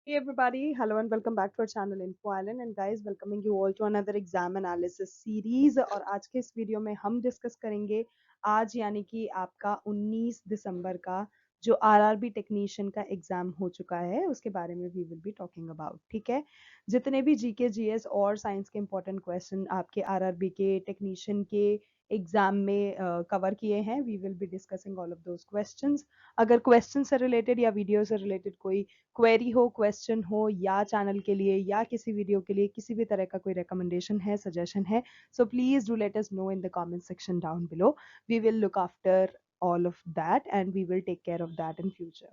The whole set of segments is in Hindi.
Hey everybody, hello and welcome back to our channel Info Island and guys welcoming you all to another exam analysis series और आज के इस वीडियो में हम डिस्कस करेंगे आज यानी कि आपका 19 दिसंबर का जो आरआरबी टेक्नीशियन का एग्जाम हो चुका है उसके बारे में we will be talking about. ठीक है, जितने भी जीके जीएस और साइंस के इंपॉर्टेंट क्वेश्चन आपके आरआरबी के टेक्नीशियन के एग्जाम में कवर किए हैं we will be discussing all of those questions. अगर क्वेश्चन से रिलेटेड या वीडियो से रिलेटेड कोई क्वेरी हो, क्वेश्चन हो या चैनल के लिए या किसी वीडियो के लिए किसी भी तरह का कोई रिकमेंडेशन है, सजेशन है, so please do let us know in the comment section down below. We will look after all of that and we will take care of that in future.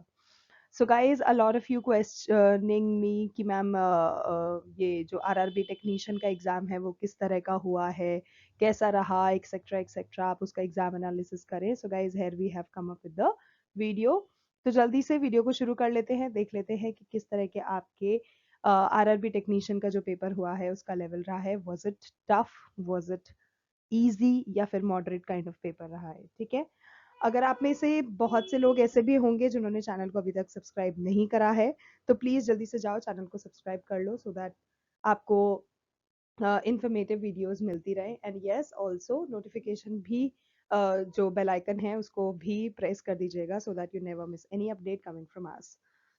So guys, a lot of you questioning me कि मैम ये जो आरआरबी टेक्नीशियन का एग्जाम है वो किस तरह का हुआ है, कैसा रहा, एक्सेट्रा एक्सेट्रा, आप उसका एग्जाम एनालिसिस करें। So guys here we have come up with the video. तो जल्दी से वीडियो को शुरू कर लेते हैं, देख लेते हैं कि किस तरह के आपके आरआरबी टेक्नीशियन का जो पेपर हुआ है उसका लेवल रहा है। Was it tough, was it easy या फिर मॉडरेट काइंड ऑफ पेपर रहा है। ठीक है, अगर आप में से बहुत से लोग ऐसे भी होंगे जिन्होंने चैनल को अभी तक सब्सक्राइब नहीं करा है तो प्लीज जल्दी से जाओ चैनल को सब्सक्राइब कर लो सो दैट आपको इंफॉर्मेटिव वीडियोस मिलती रहे। एंड यस ऑल्सो नोटिफिकेशन भी जो बेल आइकन है उसको भी प्रेस कर दीजिएगा so that you never miss any update coming from us.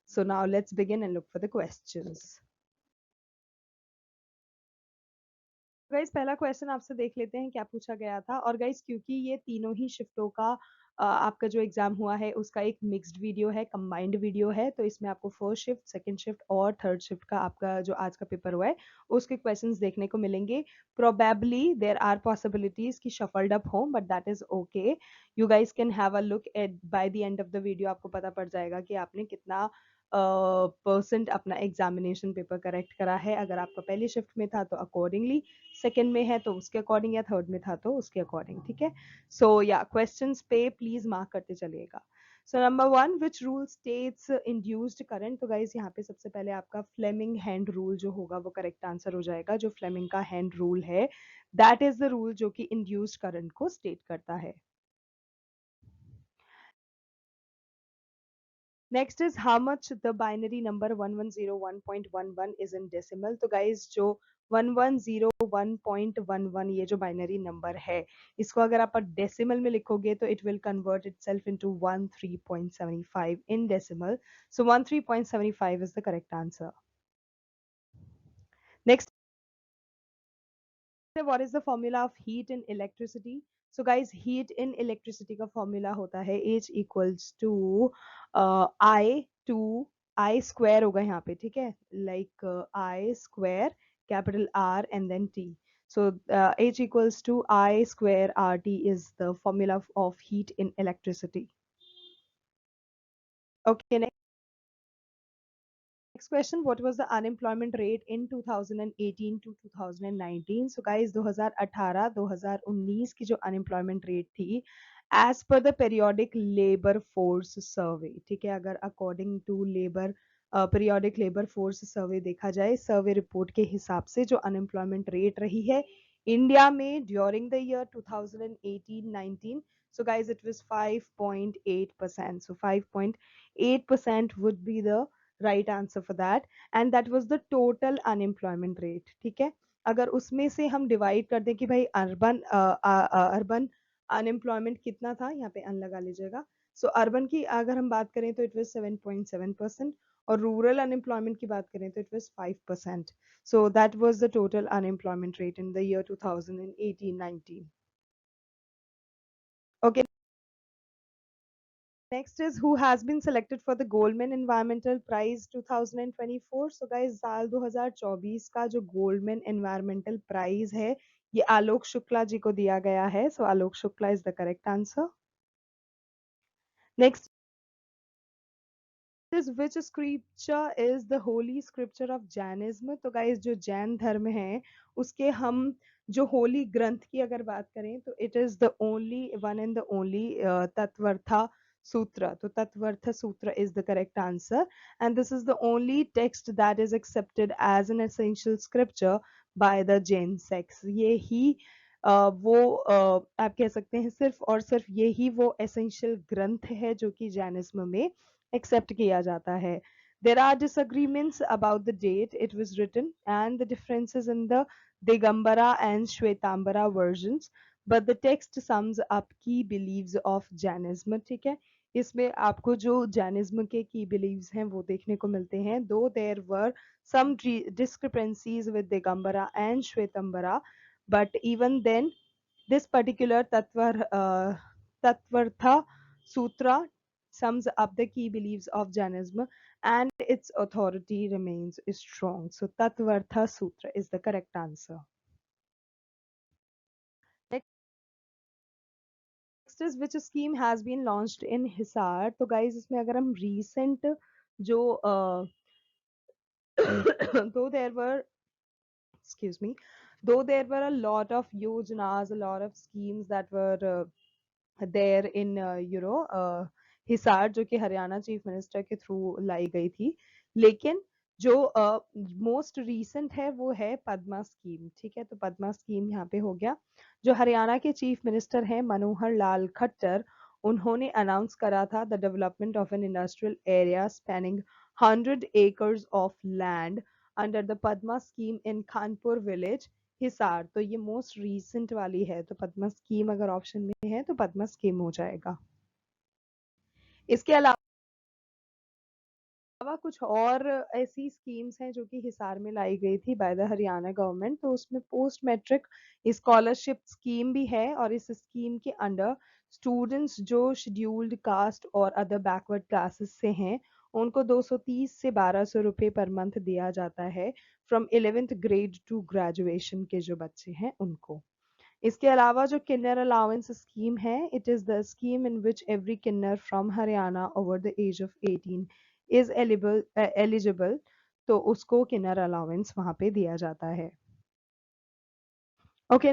So now let's begin and look for the questions. Guys पहला क्वेश्चन आपसे देख लेते हैं क्या पूछा गया था। और गाइस क्योंकि ये तीनों ही शिफ्टों का आपका जो एग्जाम हुआ है उसका एक मिक्स्ड वीडियो है, कंबाइंड वीडियो है, तो इसमें आपको फर्स्ट शिफ्ट, सेकंड शिफ्ट और थर्ड शिफ्ट का आपका जो आज का पेपर हुआ है उसके क्वेश्चंस देखने को मिलेंगे। प्रोबेबली देयर आर पॉसिबिलिटीज कि शफल्ड अप हो but that is okay. You guys can have a look at by the end of the video, आपको पता पड़ जाएगा कि आपने कितना परसेंट अपना एग्जामिनेशन पेपर करेक्ट करा है। अगर आपका पहली शिफ्ट में था तो अकॉर्डिंगली, सेकंड में है तो उसके अकॉर्डिंग, या थर्ड में था तो उसके अकॉर्डिंग। ठीक है, सो या क्वेश्चंस पे प्लीज मार्क करते चलिएगा। So number one, which rule states induced current. तो गाइज यहाँ पे सबसे पहले आपका फ्लेमिंग हैंड रूल जो होगा वो करेक्ट आंसर हो जाएगा। जो फ्लेमिंग का हैंड रूल है दैट इज द रूल जो कि इंड्यूस्ड करंट को स्टेट करता है। Next is how much the binary number 1101.11 is in decimal. तो गाइज जो 1101.11 ये जो बाइनरी नंबर है इसको अगर आप डेसिमल में लिखोगे तो it will convert itself into 13.75 in decimal. So 13.75 is the correct answer. Next, what is the formula of heat in electricity? So guys, heat in electricity का formula होता है H equals to I to I square होगा यहाँ पे। ठीक है, like I square capital R and then T. So H equals to I square RT is the formula of heat in electricity. Okay, next question, what was the unemployment rate in 2018 to 2019? So guys 2018-2019 की जो unemployment rate थी as per the periodic labor force survey, ठीक है, अगर according to labor periodic labor force survey देखा जाए, सर्वे रिपोर्ट के हिसाब से जो अनएम्प्लॉयमेंट रेट रही है इंडिया में during the year 2018-19, so guys it was 5.8%. So 5.8% would be the right answer for that and that was the total unemployment rate. ठीक है, अगर उसमें से हम डिवाइड कर दें कि भाई अर्बन अर्बन अनएम्प्लॉयमेंट कितना था, यहाँ पे अन लगा लीजिएगा। सो अर्बन की अगर हम बात करें तो इट वाज 7.7% और रूरल अनएम्प्लॉयमेंट की बात करें तो it was 5%। So that was the total unemployment rate in the year 2018-19। Okay, next is who has been selected for the Goldman Environmental Prize 2024. So guys साल 2024 का जो Goldman Environmental Prize है ये आलोक शुक्ला जी को दिया गया है। So Alok Shukla is the correct answer. Next is which scripture is the holy scripture of Jainism. तो guys जो जैन धर्म है उसके हम जो होली ग्रंथ की अगर बात करें तो it is the only one and the only तत्वर्था Sutra. So Tattvartha Sutra is the correct answer, and this is the only text that is accepted as an essential scripture by the Jain sects. ये ही वो आप कह सकते हैं सिर्फ और सिर्फ यही वो essential ग्रंथ है जो कि जैनिज्म में एक्सेप्ट किया जाता है। There are disagreements about the date it was written and the differences in the Digambara and Shwetambara versions, but the text sums up key beliefs of Jainism. ठीक है, इसमें आपको जो जैनिज्म के की बिलीव्स हैं वो देखने को मिलते हैं. Though there were some discrepancies with Digambara and Shwetambara, but even then this particular Tattvartha Sutra sums up the key beliefs of Jainism and its authority remains strong. So Tattvartha Sutra is the correct answer. Next is which scheme has been launched in Hisar. तो guys इसमें अगर हम recent जो though there were excuse me though there were a lot of yojanas, a lot of schemes that were there in Hisar जो कि हरियाणा चीफ मिनिस्टर के थ्रू लाई गई थी, लेकिन जो मोस्ट रीसेंट है वो है पद्मा स्कीम. ठीक है, तो पद्मा स्कीम यहाँ पे हो गया. जो हरियाणा के चीफ मिनिस्टर हैं मनोहर लाल खट्टर, उन्होंने अनाउंस करा था the development of an industrial area spanning 100 acres of land under the Padma scheme in Khanpur village Hisar. तो ये मोस्ट रीसेंट वाली है, तो पद्मा स्कीम अगर ऑप्शन में है तो पद्मा स्कीम हो जाएगा. इसके अलावा कुछ और ऐसी स्कीम्स हैं जो कि हिसार में लाई गई थी बाय द हरियाणा गवर्नमेंट. तो उसमें पोस्ट मैट्रिक स्कॉलरशिप स्कीम भी है और इस स्कीम के अंडर स्टूडेंट्स जो शेड्यूल्ड कास्ट और अदर बैकवर्ड क्लासेस से हैं उनको 230 से 1200 रुपए पर मंथ दिया जाता है from 11th grade two graduation के जो बच्चे हैं उनको. इसके अलावा जो किन्नर अलाउंस स्कीम है, it is the scheme in which every किन्नर from Haryana over the age of 18 is eligible. तो उसको किन्नर अलाउंस वहां पे दिया जाता है. Okay,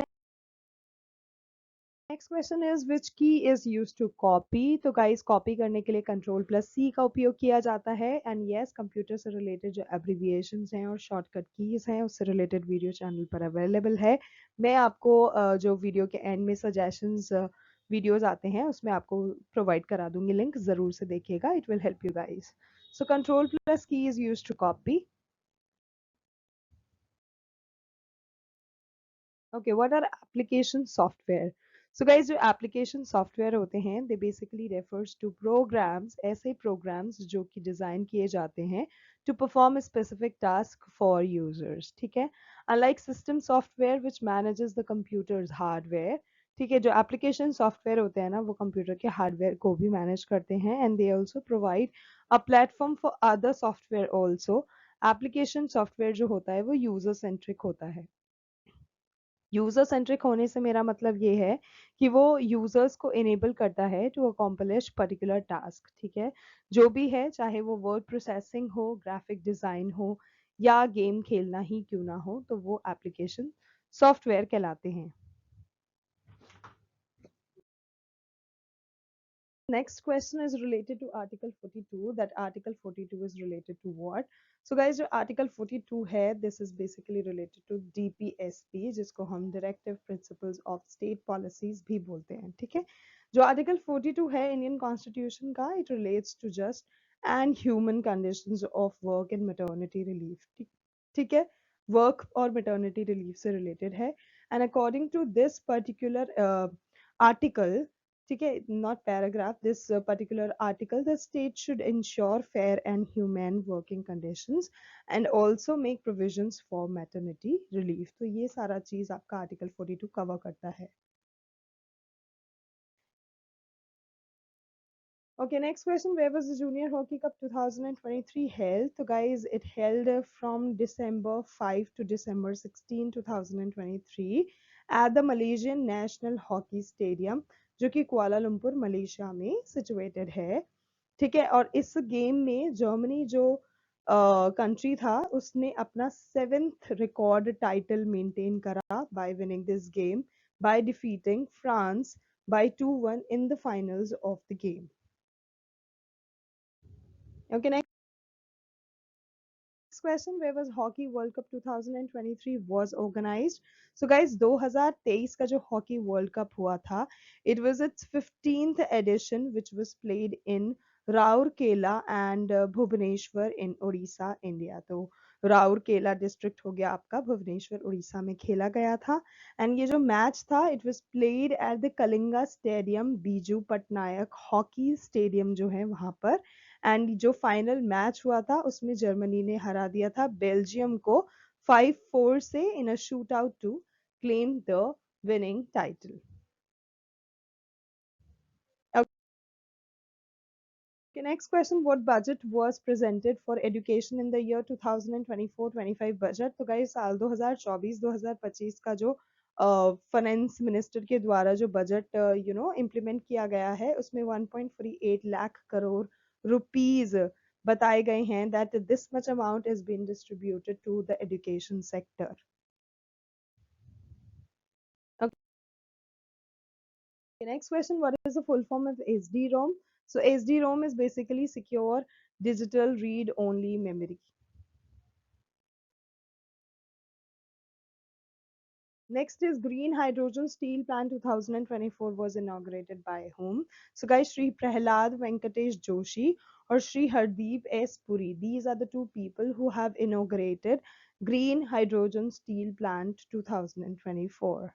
next question is which key is use to copy. तो गाइस कॉपी करने के लिए Ctrl+C का उपयोग किया जाता है. एंड यस, कंप्यूटर से रिलेटेड जो एब्रीविएशंस हैं और शॉर्टकट कीज हैं उससे रिलेटेड वीडियो चैनल पर अवेलेबल है. मैं आपको जो वीडियो के एंड में सजेशंस वीडियोस आते हैं उसमें आपको प्रोवाइड करा दूंगी लिंक, जरूर से देखिएगा, it will help you guys. So Ctrl+की is use to copy. Okay, what are application software? So guys, जो application software होते हैं, they basically refers to programs, ऐसे programs जो कि design किए जाते हैं to perform a specific task for users. ठीक है? Unlike system software which manages the computer's hardware, ठीक है, जो application software होते हैं ना वो computer के hardware को भी manage करते हैं and they also provide a platform for other software also. Application software जो होता है वो user centric होता है. यूजर सेंट्रिक होने से मेरा मतलब ये है कि वो यूजर्स को इनेबल करता है टू अकॉम्प्लिश पर्टिकुलर टास्क. ठीक है, जो भी है, चाहे वो वर्ड प्रोसेसिंग हो, ग्राफिक डिजाइन हो या गेम खेलना ही क्यों ना हो, तो वो एप्लीकेशन सॉफ्टवेयर कहलाते हैं. Next question is related to Article 42. That Article 42 is related to what? So guys, जो Article 42 है, this is basically related to DPSP, जिसको हम Directive Principles of State Policies भी बोलते हैं. ठीक है, जो Article 42 है Indian Constitution का, it relates to just and human conditions of work and maternity relief. ठीक है, work और maternity relief से related है. And according to this particular article, ठीक है, not paragraph, this particular article, the state should ensure fair and humane working conditions and also make provisions for maternity relief. तो ये सारा चीज आपका article 42 cover करता है. Okay, next question. Where was the Junior Hockey Cup 2023 held? So guys, it held from December 5 to December 16, 2023 at the Malaysian National Hockey Stadium, जो कि कुआलालंपुर मलेशिया में situated है. ठीक है, और इस गेम में जर्मनी जो कंट्री था उसने अपना 7th रिकॉर्ड टाइटल मेंटेन करा bye winning this game by defeating France by 2-1 in the finals of the game. Okay, next question. Where was Hockey World Cup 2023 was organized? So guys, 2023 का जो Hockey World Cup हुआ था, it was its 15th edition which was played in Rourkela and Bhubaneswar in Orissa India. तो राउरकेला डिस्ट्रिक्ट हो गया आपका, भुवनेश्वर उड़ीसा में खेला गया था। एंड ये जो मैच था it was played at the Kalinga stadium, Biju Patnaik hockey stadium जो है वहां पर। एंड जो फाइनल मैच हुआ था उसमें जर्मनी ने हरा दिया था बेल्जियम को 5-4 से in a shoot out to claim the winning title. Okay, next question. What budget was presented for education in the year 2024-25 budget? तो गाइस साल 2024-2025 का जो फाइनेंस मिनिस्टर के द्वारा जो बजट इम्प्लीमेंट किया गया है उसमें 1.38 लाख करोड़ रुपीस बताए गए हैं that this much amount is been distributed to the education sector. Next question, what is the full form of SD-ROM? So SD-ROM is basically secure digital read-only memory. Next is Green Hydrogen Steel Plant 2024 was inaugurated by whom? So guys, Sri Prahlad Venkatesh Joshi or Sri Hardeep S. Puri. These are the two people who have inaugurated Green Hydrogen Steel Plant 2024.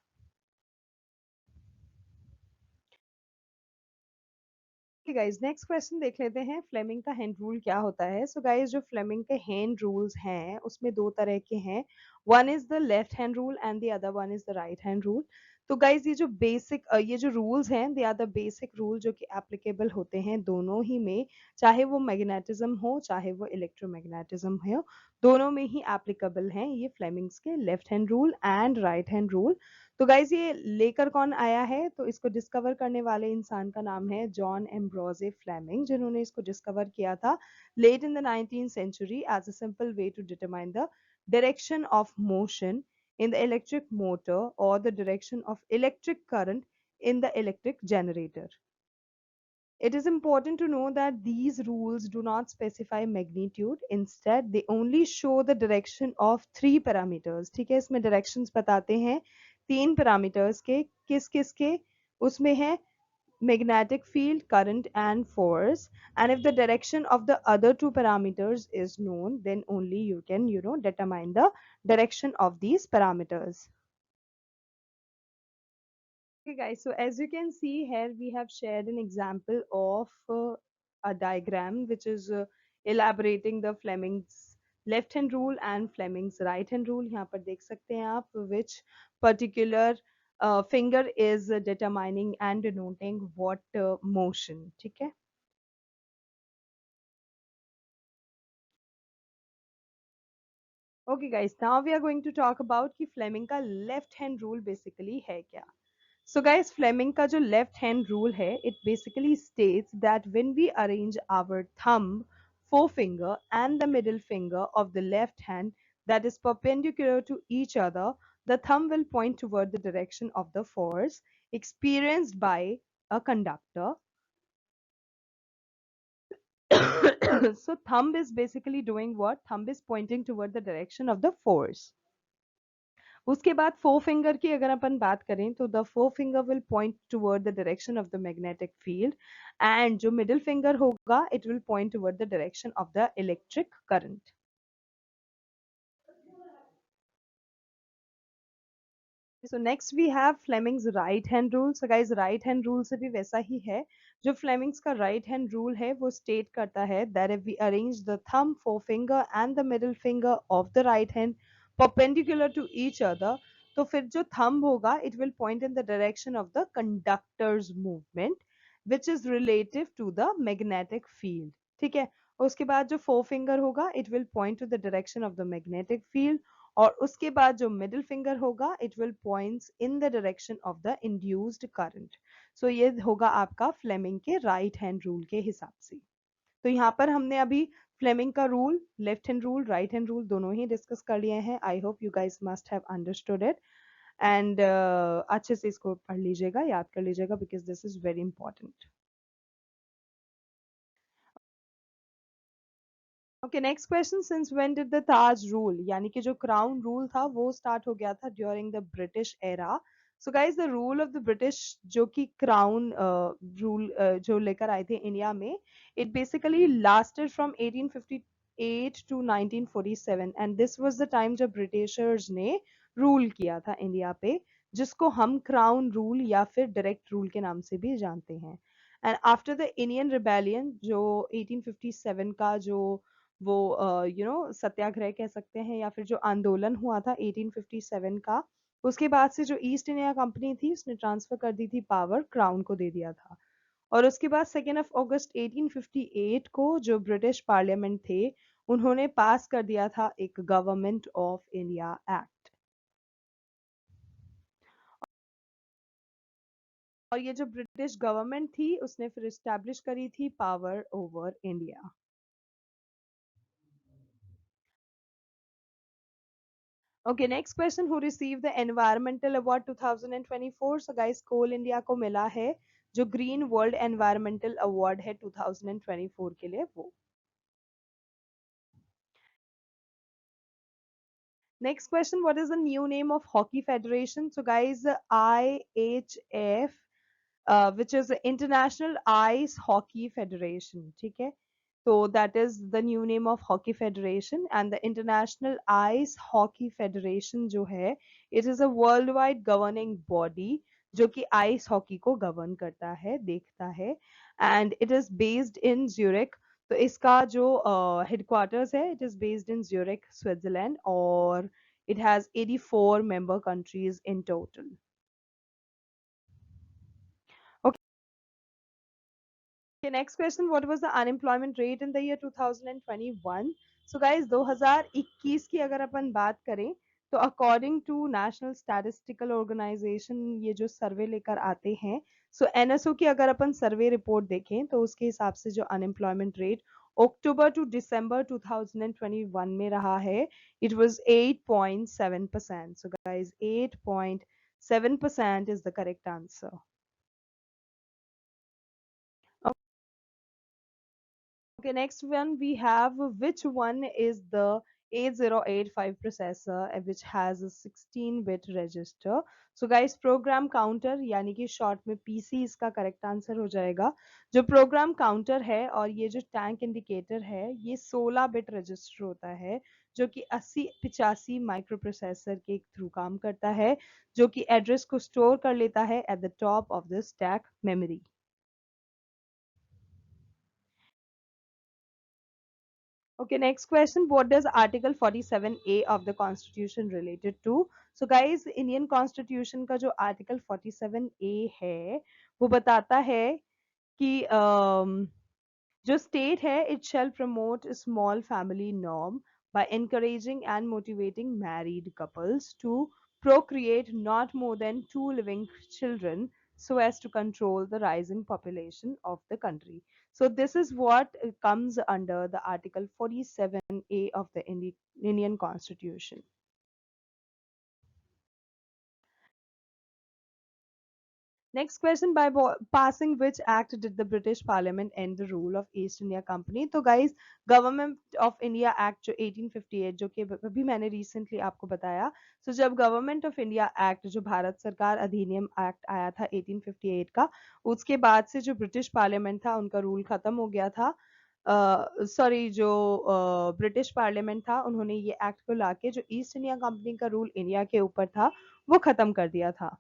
Okay guys, next question देख लेते हैं फ्लेमिंग का हैंड रूल क्या होता है। सो गाइस जो फ्लेमिंग के हैंड रूल्स हैं उसमें दो तरह के हैं, one is the left hand rule and the other one is the right hand rule. तो गाइस ये जो बेसिक ये जो रूल्स हैं they are the basic rule जो कि एप्लीकेबल होते हैं दोनों ही में, चाहे वो मैग्नेटिज्म हो चाहे वो इलेक्ट्रोमैग्नेटिज्म हो, दोनों में ही एप्लीकेबल हैं ये फ्लेमिंग्स के left hand rule and right hand rule. तो गाइज ये लेकर कौन आया है, तो इसको डिस्कवर करने वाले इंसान का नाम है जॉन एम्ब्रोजे फ्लेमिंग, जिन्होंने इसको डिस्कवर किया था late in the 19th century as a simple way to determine the direction of motion in the electric motor or the direction of electric current in the electric generator. It is important to know that these rules do not specify magnitude. Instead, they only show the direction of three parameters. ठीक है, इसमें directions बताते हैं तीन parameters के, किस किस के, उसमें है magnetic field, current and force. And if the direction of the other two parameters is known, then only you can, determine the direction of these parameters. Okay guys, so as you can see here, we have shared an example of a diagram which is elaborating the Fleming's left hand rule and Fleming's right hand rule. यहाँ पर देख सकते हैं आप which particular finger is determining and denoting what motion. ठीक है? Okay guys, now we are going to talk about कि Fleming का left hand rule basically है क्या? So guys, Fleming का जो left hand rule है, it basically states that when we arrange our thumb, forefinger and the middle finger of the left hand that is perpendicular to each other, the thumb will point toward the direction of the force experienced by a conductor. So thumb is basically doing what? Thumb is pointing toward the direction of the force. उसके बाद फोर फिंगर की अगर अपन बात करें तो the four finger will point toward the direction of the magnetic field and जो मिडिल फिंगर होगा it will point toward the direction of the electric current. So next we have Fleming's right hand rule. So guys right hand rule से भी वैसा ही है, जो Fleming's का right hand rule है वो state करता है that if we arrange the thumb, forefinger and the middle finger of the right hand perpendicular to each other, तो फिर जो thumb होगा it will point in the direction of the conductor's movement which is relative to the magnetic field. ठीक है, उसके बाद जो forefinger होगा it will point to the direction of the magnetic field और उसके बाद जो मिडिल फिंगर होगा it will points in the direction of the induced current. So ये होगा आपका फ्लेमिंग के राइट हैंड रूल के हिसाब से। तो यहाँ पर हमने अभी फ्लेमिंग का rule, left hand rule, right hand rule दोनों ही डिस्कस कर लिए हैं। I hope you guys must have understood it and अच्छे से इसको पढ़ लीजिएगा, याद कर लीजिएगा because this is very important. Okay next question, since when did the Taj rule, यानी कि जो क्राउन रूल था वो स्टार्ट हो गया था during the British era. So guys the rule of the British जो कि क्राउन रूल जो लेकर आए थे इंडिया में, it basically lasted from 1858 to 1947 and this was the time जब ब्रिटिशर्स ने रूल किया था इंडिया पे, जिसको हम क्राउन रूल या फिर डायरेक्ट रूल के नाम से भी जानते हैं। And after the Indian rebellion जो 1857 का जो वो सत्याग्रह कह सकते हैं या फिर जो आंदोलन हुआ था 1857 का, उसके बाद से जो ईस्ट इंडिया कंपनी थी उसने ट्रांसफर कर दी थी पावर, क्राउन को दे दिया था। और उसके बाद 2 अगस्त 1858 को जो ब्रिटिश पार्लियामेंट थे उन्होंने पास कर दिया था एक गवर्नमेंट ऑफ इंडिया एक्ट। और ये जो ब्रिटिश गवर्नमेंट थी उसने फिर इस्टेब्लिश करी थी power over India. Okay, next question, who receive the environmental award 2024? So guys Coal India को मिला है जो ग्रीन वर्ल्ड एनवायरमेंटल अवार्ड है 2024 के लिए वो। Next question, what is the new name of Hockey Federation? So guys, IHF, which is International Ice Hockey Federation, ठीक है? So that is the new name of Hockey Federation, and the International Ice Hockey Federation जो है, it is a worldwide governing body जो कि ice hockey को govern करता है, देखता है, and it is based in Zurich. तो इसका जो हेडक्वार्टर्स है, it is based in Zurich Switzerland, और it has 84 member countries in total. Okay, next question, what was the unemployment rate in the year 2021? So guys 2021 की अगर अपन बात करें तो according to national statistical organisation ये जो सर्वे लेकर आते हैं, सो एनएसओ की अगर अपन सर्वे रिपोर्ट देखें तो उसके हिसाब से जो अनएम्प्लॉयमेंट रेट अक्टूबर टू दिसंबर 2021 में रहा है, it was 8.7%. So guys 8.7% is the correct answer. Okay, next one we have, which one is the 8085 processor which has a 16-bit register? So guys program counter यानी कि शॉर्ट में पीसी इसका करेक्ट आंसर हो जाएगा। जो प्रोग्राम काउंटर है और ये जो टैंक इंडिकेटर है ये 16 बिट रजिस्टर होता है जो कि 8085 माइक्रो प्रोसेसर के थ्रू काम करता है, जो कि एड्रेस को स्टोर कर लेता है at the top of the stack memory. Okay, next question. What does Article 47A of the Constitution related to? So guys, Indian Constitution का जो Article 47A है वो बताता है कि जो state है, it shall promote a small family norm by encouraging and motivating married couples to procreate not more than 2 living children so as to control the rising population of the country. So this is what comes under the Article 47A of the Indian Constitution. Next question, by passing which act did the British Parliament end the rule of East India Company? तो guys Government of India Act जो 1858 जो कि अभी मैंने recently आपको बताया, so जब Government of India Act जो भारत सरकार अधिनियम एक्ट आया था 1858 का, उसके बाद से जो ब्रिटिश पार्लियामेंट था उनका रूल खत्म हो गया था। सॉरी जो ब्रिटिश पार्लियामेंट था उन्होंने ये एक्ट को लाके जो ईस्ट इंडिया कंपनी का रूल इंडिया के ऊपर था वो खत्म कर दिया था।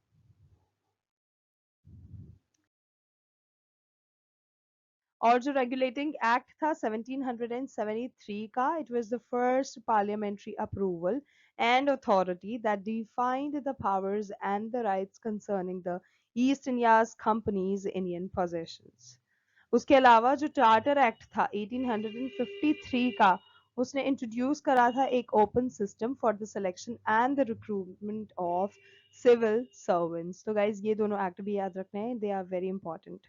और जो रेगुलेटिंग एक्ट था 1773 का, it was the first parliamentary approval and authority that defined the powers and the rights concerning the east India's companies Indian possessions. उसके अलावा जो चार्टर एक्ट था 1853 का, उसने इंट्रोड्यूस करा था एक open system for the selection and the recruitment of civil servants. तो गाइज ये दोनों एक्ट भी याद रखने हैं, they are very important.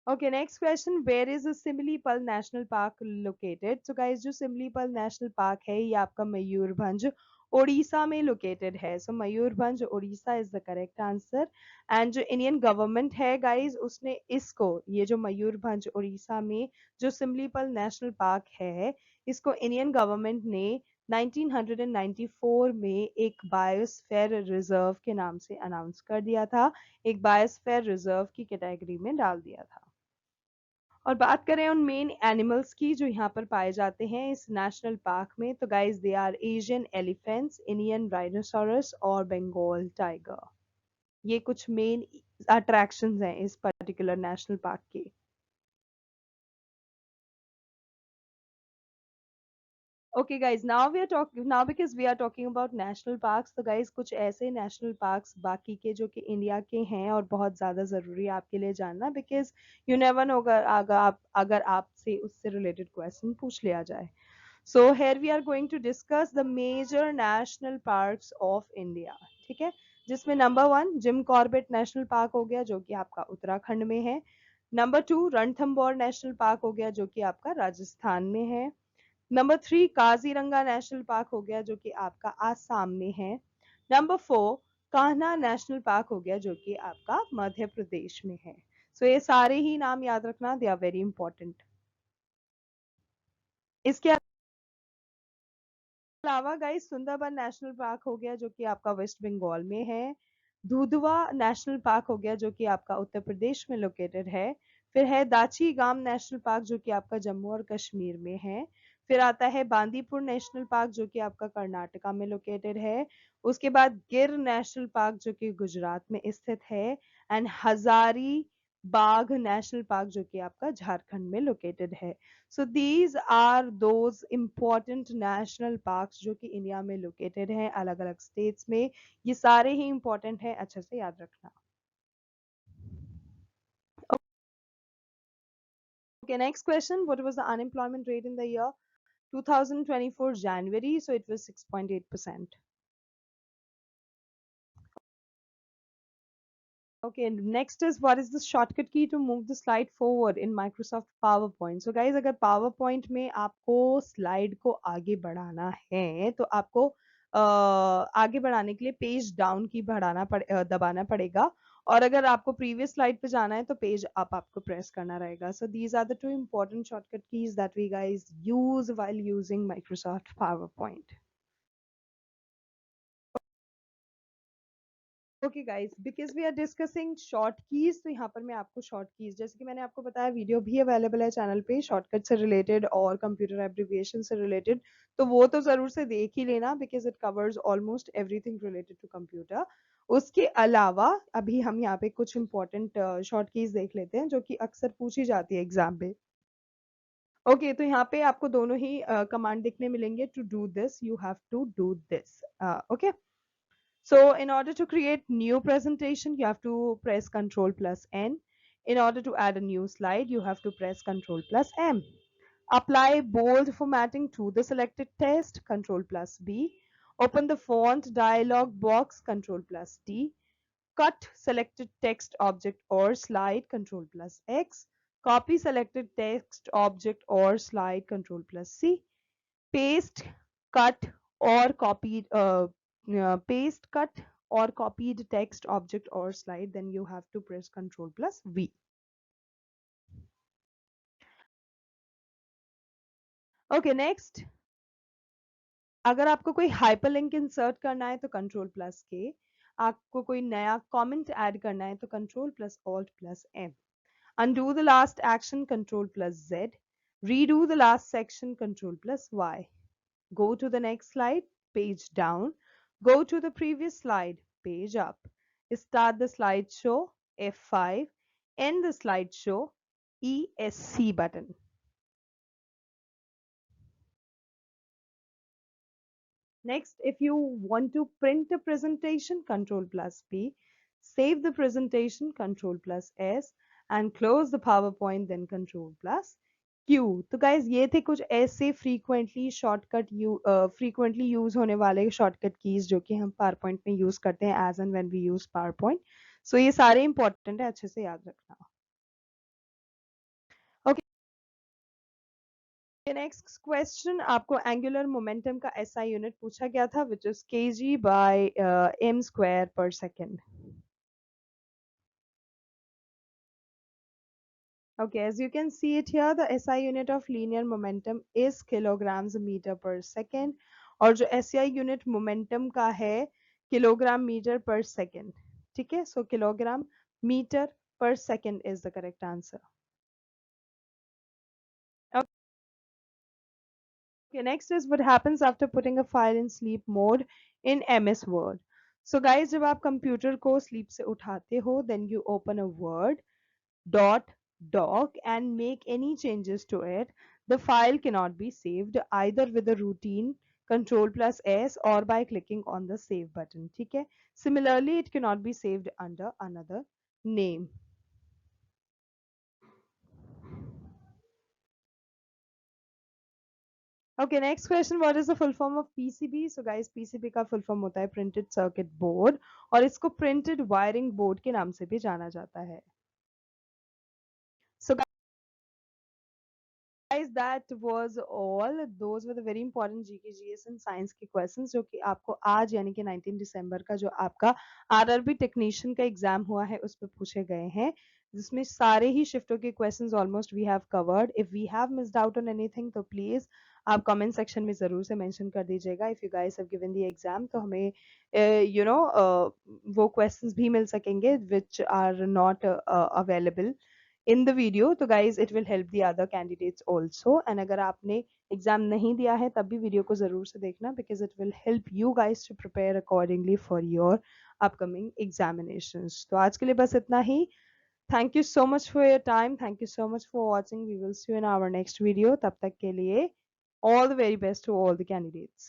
Okay, next question. Where is the Similipal National Park located? So guys, जो Similipal National Park है ये आपका मयूरभंज ओडिशा में located है। So Mayurbhanj Odisha is the correct answer. And जो Indian government है guys, उसने इसको ये जो मयूरभंज ओडिशा में जो सिमलीपल नेशनल पार्क है इसको इंडियन गवर्नमेंट ने 1994 में एक बायोस्फीयर रिजर्व के नाम से अनाउंस कर दिया था, एक बायोस्फीयर रिजर्व की कैटेगरी में डाल दिया था। और बात करें उन मेन एनिमल्स की जो यहाँ पर पाए जाते हैं इस नेशनल पार्क में, तो guys they are Asian elephants, Indian rhinoceros और बंगाल टाइगर। ये कुछ मेन अट्रैक्शंस हैं इस पर्टिकुलर नेशनल पार्क के। Okay guys, now because we are talking about national parks, तो guys कुछ ऐसे national parks बाकी के जो कि इंडिया के हैं और बहुत ज़्यादा ज़रूरी है आपके लिए जानना, because you never know अगर आपसे उससे related question पूछ लिया जाए। So here we are going to discuss the major national parks of India, ठीक है, जिसमें number 1 Jim Corbett national park हो गया जो कि आपका उत्तराखंड में है। नंबर 2 रणथंबोर नेशनल पार्क हो गया जो कि आपका राजस्थान में है। नंबर 3 काजीरंगा नेशनल पार्क हो गया जो कि आपका आसाम में है। नंबर 4 कान्हा नेशनल पार्क हो गया जो कि आपका मध्य प्रदेश में है। सो ये सारे ही नाम याद रखना, दे आर वेरी इंपॉर्टेंट। इसके अलावा गाइस सुंदरबन नेशनल पार्क हो गया जो कि आपका वेस्ट बंगाल में है। दुधवा नेशनल पार्क हो गया जो कि आपका उत्तर प्रदेश में लोकेटेड है। फिर है दाची गाम नेशनल पार्क जो कि आपका जम्मू और कश्मीर में है। फिर आता है बांदीपुर नेशनल पार्क जो कि आपका कर्नाटका में लोकेटेड है। उसके बाद गिर नेशनल पार्क जो कि गुजरात में स्थित है। एंड हजारी बाघ नेशनल पार्क जो कि आपका झारखंड में लोकेटेड है। So these are those important national parks जो कि इंडिया में लोकेटेड हैं अलग अलग स्टेट्स में। ये सारे ही इंपॉर्टेंट हैं, अच्छे से याद रखना। Okay, next question. What was the unemployment rate in the year 2024 January? So it was 6.8%. Okay, next is what is the shortcut key to move the slide forward in Microsoft PowerPoint? So guys, अगर PowerPoint में आपको स्लाइड को आगे बढ़ाना है तो आपको आगे बढ़ाने के लिए पेज डाउन की दबाना पड़ेगा, और अगर आपको प्रीवियस स्लाइड पे जाना है तो पेज अप आपको प्रेस करना रहेगा। So these are the two important shortcut keys that we guys use while using Microsoft PowerPoint. Okay guys, because we are discussing short keys, तो यहाँ पर मैं आपको शॉर्ट कीज, जैसे कि मैंने आपको बताया वीडियो भी अवेलेबल है चैनल पे शॉर्टकट से रिलेटेड और कंप्यूटर एब्रिविएशन से रिलेटेड, तो वो तो जरूर से देख ही लेना because it covers almost everything related to computer. उसके अलावा अभी हम यहाँ पे कुछ इंपॉर्टेंट शॉर्ट कीज देख लेते हैं जो कि अक्सर पूछी जाती है एग्जाम में। ओके तो यहाँ पे आपको दोनों ही कमांड देखने मिलेंगे, to do this you have to do this. Okay, so in order to create new presentation, you have to press Ctrl plus N. In order to add a new slide, you have to press Ctrl plus M. Apply bold formatting to the selected text, Ctrl plus B. Open the font dialog box, Ctrl plus D. Cut selected text object or slide, Ctrl plus X. Copy selected text object or slide, Ctrl plus C. Paste, cut or copied paste, cut or copied text object or slide, then you have to press Ctrl plus V. Okay, next, अगर आपको कोई हाइपरलिंक इंसर्ट करना है तो कंट्रोल प्लस के, आपको कोई नया कमेंट ऐड करना है तो control plus alt plus M, undo the last action control plus Z, redo the last section control plus Y, go to the next slide, page down, go to the previous slide, page up, start the slideshow, F5, end the slideshow, ESC button. Next, if you want to print a presentation, Control plus P, save the presentation, Control plus S, and close the PowerPoint, then Control plus Q. तो guys ये थे कुछ ऐसे frequently use होने वाले shortcut keys जो कि हम PowerPoint में use करते हैं as and when we use PowerPoint. So ये सारे important है, अच्छे से याद रखना। Okay. नेक्स्ट क्वेश्चन, आपको एंगुलर मोमेंटम का एसआई यूनिट पूछा गया था which is KG by M square पर second. Okay, as you can see it here, the SI unit of linear momentum is kilograms meter per second. और जो एसआई यूनिट मोमेंटम का है किलोग्राम मीटर पर सेकेंड। ठीक है, so kilogram metre per second is the correct answer. Okay, next is what happens after putting a file in sleep mode in MS Word. So guys, जब आप कंप्यूटर को sleep से उठाते हो, then you open a Word dot doc and make any changes to it. The file cannot be saved either with a routine control plus S or by clicking on the save button. ठीक है? Similarly, it cannot be saved under another name. Okay, next question. What is the full form of PCB? So guys, PCB का full form होता है printed circuit board और इसको printed wiring board के नाम से भी जाना जाता है. So guys, that was all. Those were the very important GK GS and science के questions जो कि आपको आज यानी कि 19 दिसंबर का जो आपका RRB टेक्नीशियन का एग्जाम हुआ है उस पर पूछे गए हैं, जिसमें सारे ही शिफ्टों के questions almost we have covered. If we have missed out on anything तो प्लीज आप कमेंट सेक्शन में जरूर से मेंशन कर दीजिएगा. If you guys have given the exam तो हमें वो क्वेश्चंस भी मिल सकेंगे which are not available in the video. तो guys it will help the other candidates also. And अगर आपने एग्जाम नहीं दिया है तब भी वीडियो को जरूर से देखना, because it will help you guys to prepare accordingly for your upcoming examinations. तो आज के लिए बस इतना ही. Thank you so much for your time. Thank you so much for watching. We will see you in our next video. तब तक के लिए all the very best to all the candidates.